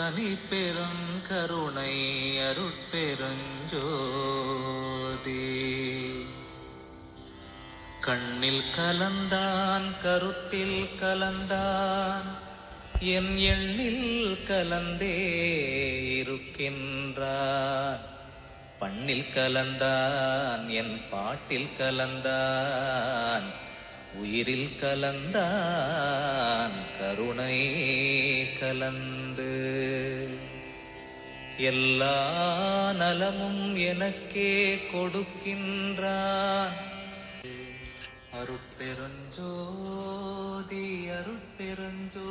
தனி பெருங்கருணை அருட்பெருஞ்சோதி. கண்ணில் கலந்தான் கருத்தில் கலந்தான் என் எண்ணில் கலந்தே இருக்கின்றான். பண்ணில் கலந்தான் என் பாட்டில் கலந்தான் உயிரில் கலந்தான் கருணை கலந்து. எல்லா நலமும் எனக்கே கொடுக்கின்றான். அருட்பெருஞ்சோதி அருட்பெருஞ்சோதி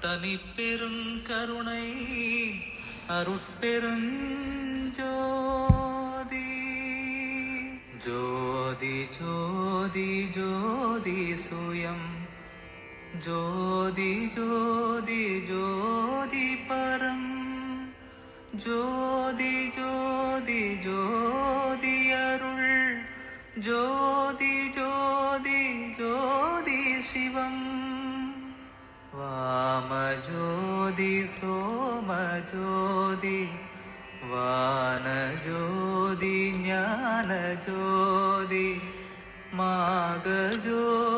தனி பெருங்கருணை அருட்பெருஞ்சோதி. ஜோதி ஜோதி ஜோதி சுயம் ஜோதி ஜோதி ஜோதி பரம் ஜோதி ஜோதி ஜோதி அருள் ஜோதி ஜோதி ஜோதி சிவம். வாம ஜோதி சோம ஜோதி வான ஜோதி ஞான ஜோதி மாக ஜோதி